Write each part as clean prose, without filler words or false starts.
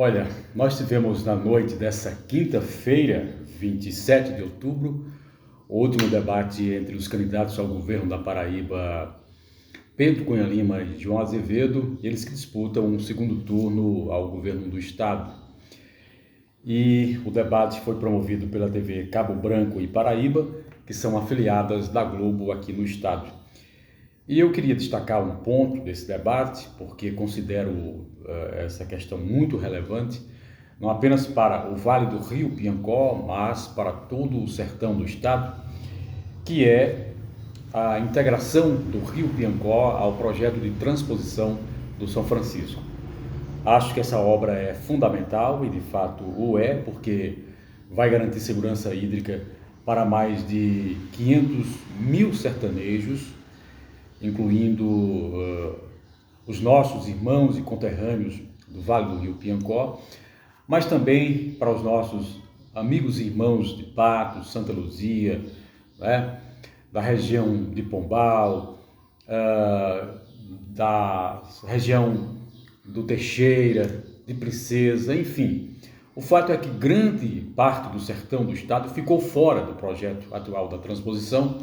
Olha, nós tivemos na noite dessa quinta-feira, 27 de outubro, o último debate entre os candidatos ao governo da Paraíba, Pedro Cunha Lima e João Azevedo, eles que disputam um segundo turno ao governo do estado. E o debate foi promovido pela TV Cabo Branco e Paraíba, que são afiliadas da Globo aqui no estado. E eu queria destacar um ponto desse debate, porque considero essa questão muito relevante, não apenas para o Vale do Rio Piancó, mas para todo o sertão do estado, que é a integração do Rio Piancó ao projeto de transposição do São Francisco. Acho que essa obra é fundamental e de fato o é, porque vai garantir segurança hídrica para mais de 500 mil sertanejos, incluindo os nossos irmãos e conterrâneos do Vale do Rio Piancó, mas também para os nossos amigos e irmãos de Patos, Santa Luzia, né, da região de Pombal, da região do Teixeira, de Princesa, enfim. O fato é que grande parte do sertão do estado ficou fora do projeto atual da transposição,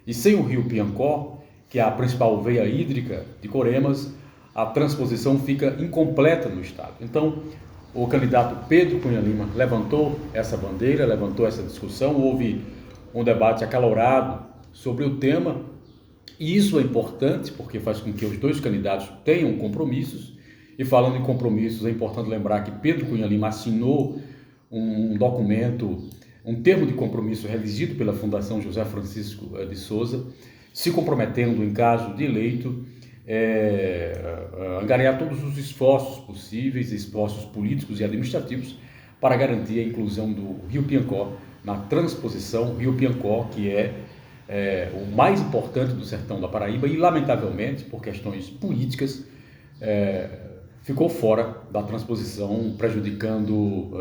e sem o Rio Piancó, que é a principal veia hídrica de Coremas, a transposição fica incompleta no estado. Então, o candidato Pedro Cunha Lima levantou essa bandeira, levantou essa discussão, houve um debate acalorado sobre o tema, e isso é importante porque faz com que os dois candidatos tenham compromissos. E falando em compromissos, é importante lembrar que Pedro Cunha Lima assinou um documento, um termo de compromisso redigido pela Fundação José Francisco de Souza, se comprometendo, em caso de eleito, angariar todos os esforços possíveis, esforços políticos e administrativos, para garantir a inclusão do Rio Piancó na transposição. Rio Piancó, que é o mais importante do sertão da Paraíba e, lamentavelmente, por questões políticas, ficou fora da transposição, prejudicando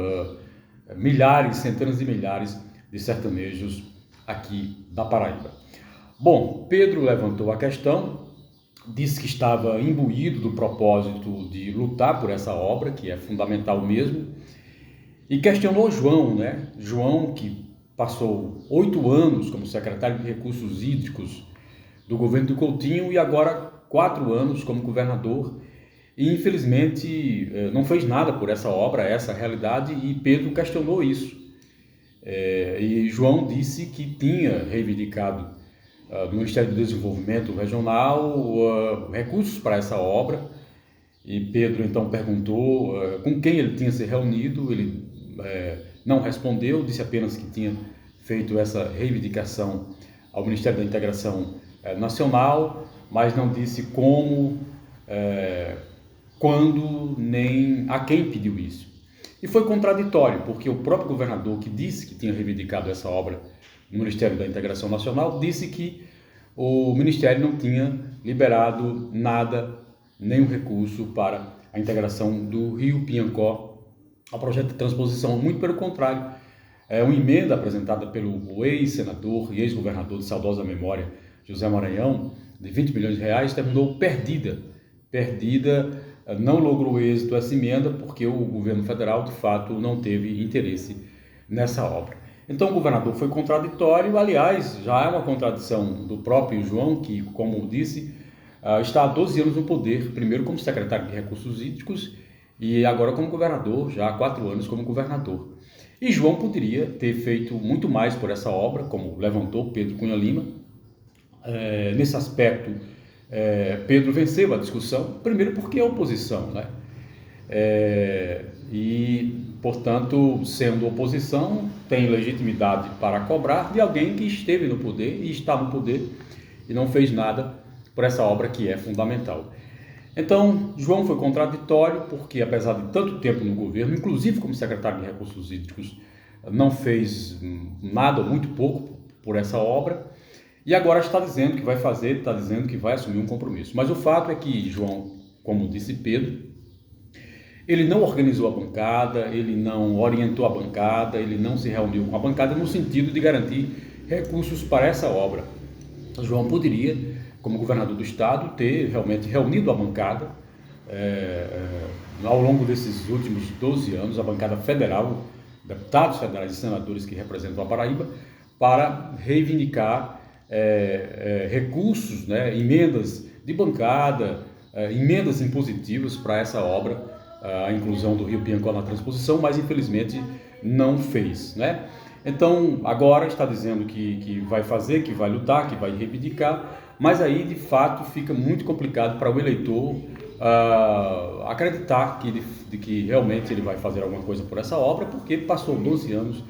milhares, centenas de milhares de sertanejos aqui da Paraíba. Bom, Pedro levantou a questão, disse que estava imbuído do propósito de lutar por essa obra, que é fundamental mesmo, e questionou João, né? João, que passou 8 anos como secretário de Recursos Hídricos do governo do Coutinho e agora 4 anos como governador, e infelizmente não fez nada por essa obra, essa realidade, e Pedro questionou isso. E João disse que tinha reivindicado do Ministério do Desenvolvimento Regional recursos para essa obra, e Pedro então perguntou com quem ele tinha se reunido. Ele não respondeu, disse apenas que tinha feito essa reivindicação ao Ministério da Integração Nacional, mas não disse como, quando, nem a quem pediu isso. E foi contraditório, porque o próprio governador, que disse que tinha reivindicado essa obra no Ministério da Integração Nacional, disse que o Ministério não tinha liberado nada, nenhum recurso para a integração do Rio Piancó ao projeto de transposição. Muito pelo contrário, uma emenda apresentada pelo ex-senador e ex-governador de saudosa memória, José Maranhão, de 20 milhões de reais, terminou perdida, não logrou êxito essa emenda, porque o governo federal, de fato, não teve interesse nessa obra. Então o governador foi contraditório, aliás, já é uma contradição do próprio João, que, como disse, está há 12 anos no poder, primeiro como secretário de Recursos Hídricos e agora como governador, já há 4 anos como governador. E João poderia ter feito muito mais por essa obra, como levantou Pedro Cunha Lima. Nesse aspecto, Pedro venceu a discussão, primeiro porque é oposição, né? E, portanto, sendo oposição, tem legitimidade para cobrar de alguém que esteve no poder e está no poder e não fez nada por essa obra que é fundamental. Então, João foi contraditório porque, apesar de tanto tempo no governo, inclusive como secretário de Recursos Hídricos, não fez nada, muito pouco, por essa obra, e agora está dizendo que vai fazer, está dizendo que vai assumir um compromisso. Mas o fato é que João, como disse Pedro, ele não organizou a bancada, ele não orientou a bancada, ele não se reuniu com a bancada no sentido de garantir recursos para essa obra. João poderia, como governador do estado, ter realmente reunido a bancada ao longo desses últimos 12 anos, a bancada federal, deputados federais e senadores que representam a Paraíba, para reivindicar recursos, né, emendas de bancada, emendas impositivas para essa obra, a inclusão do Rio Piancó na transposição, mas infelizmente não fez, né? Então, agora está dizendo que vai fazer, que vai lutar, que vai reivindicar, mas aí, de fato, fica muito complicado para o eleitor acreditar que realmente ele vai fazer alguma coisa por essa obra, porque passou 12 anos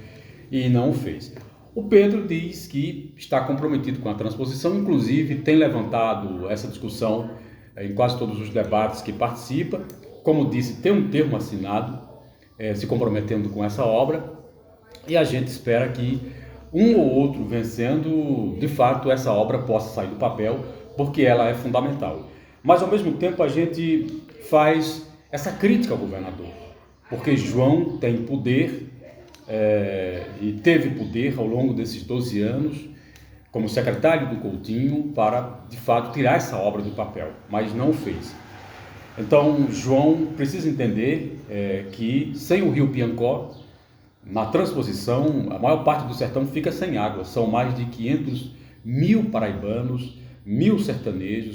e não fez. O Pedro diz que está comprometido com a transposição, inclusive tem levantado essa discussão em quase todos os debates que participa. Como disse, tem um termo assinado se comprometendo com essa obra, e a gente espera que um ou outro vencendo, de fato, essa obra possa sair do papel, porque ela é fundamental. Mas, ao mesmo tempo, a gente faz essa crítica ao governador, porque João tem poder e teve poder ao longo desses 12 anos como secretário do Coutinho para, de fato, tirar essa obra do papel, mas não fez. Então, João precisa entender que sem o Rio Piancó, na transposição, a maior parte do sertão fica sem água. São mais de 500 mil paraibanos,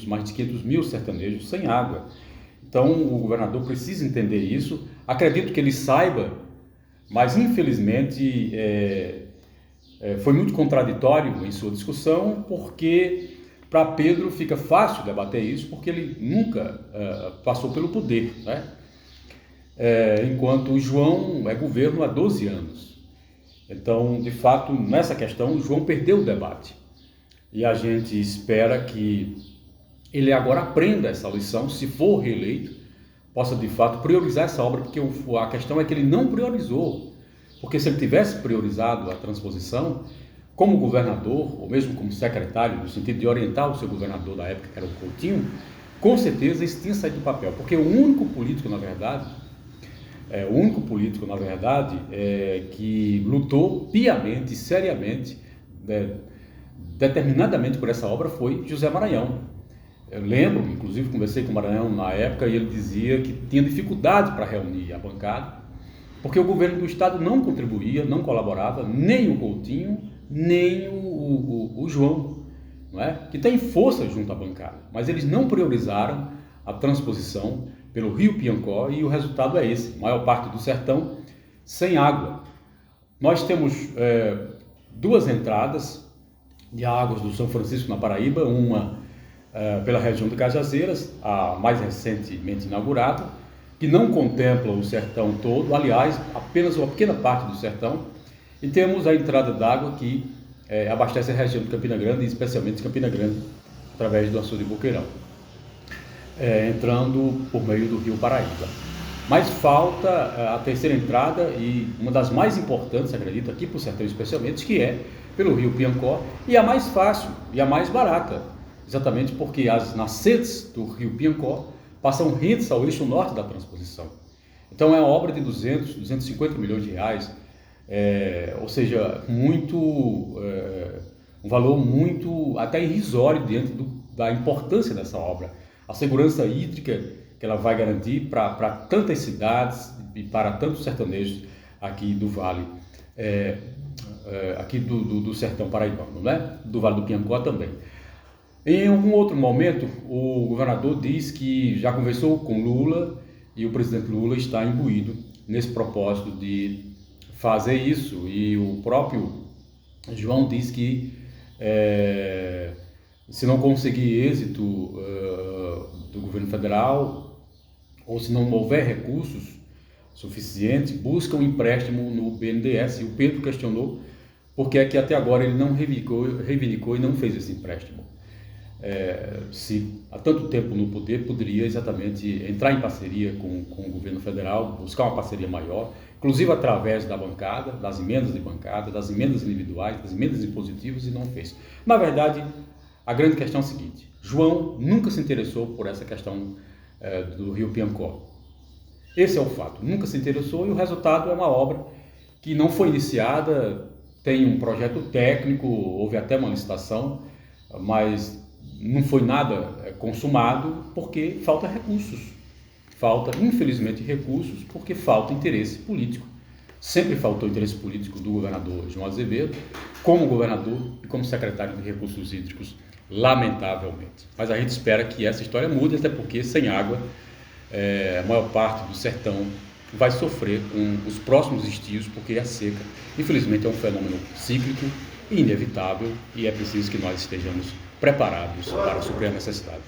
mais de 500 mil sertanejos sem água. Então, o governador precisa entender isso. Acredito que ele saiba, mas infelizmente foi muito contraditório em sua discussão, porque para Pedro fica fácil debater isso, porque ele nunca passou pelo poder, né? Enquanto o João é governo há 12 anos. Então, de fato, nessa questão, o João perdeu o debate. E a gente espera que ele agora aprenda essa lição, se for reeleito, possa, de fato, priorizar essa obra, porque a questão é que ele não priorizou. Porque se ele tivesse priorizado a transposição, como governador, ou mesmo como secretário, no sentido de orientar o seu governador da época, que era o Coutinho, com certeza isso tinha saído do papel. Porque o único político, na verdade, que lutou piamente, seriamente, determinadamente por essa obra foi José Maranhão. Eu lembro, inclusive conversei com o Maranhão na época, e ele dizia que tinha dificuldade para reunir a bancada, porque o governo do estado não contribuía, não colaborava, nem o Coutinho, nem o João, não é? Que tem força junto à bancada, mas eles não priorizaram a transposição pelo Rio Piancó, e o resultado é esse: maior parte do sertão sem água. Nós temos duas entradas de águas do São Francisco na Paraíba, uma pela região de Cajazeiras, a mais recentemente inaugurada, que não contempla o sertão todo, aliás, apenas uma pequena parte do sertão, e temos a entrada d'água que abastece a região de Campina Grande, e especialmente Campina Grande, através do açude de Boqueirão. Entrando por meio do Rio Paraíba. Mas falta a terceira entrada, e uma das mais importantes, acredito, aqui para o sertão especialmente, que é pelo Rio Piancó, e a mais fácil e a mais barata, exatamente porque as nascentes do Rio Piancó passam rentes ao eixo norte da transposição. Então é uma obra de 250 milhões de reais, ou seja, um valor muito até irrisório diante da importância dessa obra. A segurança hídrica que ela vai garantir para tantas cidades e para tantos sertanejos aqui do Vale, aqui do sertão paraibano, né? Do Vale do Piancó também. Em algum outro momento, o governador diz que já conversou com Lula, e o presidente Lula está imbuído nesse propósito de fazer isso, e o próprio João diz que se não conseguir êxito do governo federal, ou se não houver recursos suficientes, busca um empréstimo no BNDES. E o Pedro questionou por que é que até agora ele não reivindicou e não fez esse empréstimo. Se há tanto tempo no poder, poderia exatamente entrar em parceria com o governo federal, buscar uma parceria maior, inclusive através da bancada, das emendas de bancada, das emendas individuais, das emendas impositivas, e não fez. Na verdade, a grande questão é a seguinte: João nunca se interessou por essa questão do Rio Piancó. Esse é o fato, nunca se interessou, e o resultado é uma obra que não foi iniciada, tem um projeto técnico, houve até uma licitação, mas não foi nada consumado porque falta recursos. falta, infelizmente, recursos porque falta interesse político. Sempre faltou interesse político do governador João Azevedo, como governador e como secretário de Recursos Hídricos, lamentavelmente. Mas a gente espera que essa história mude, até porque sem água, a maior parte do sertão vai sofrer com os próximos estios, porque a seca, infelizmente, é um fenômeno cíclico e inevitável, e é preciso que nós estejamos preparados para suprir a necessidade.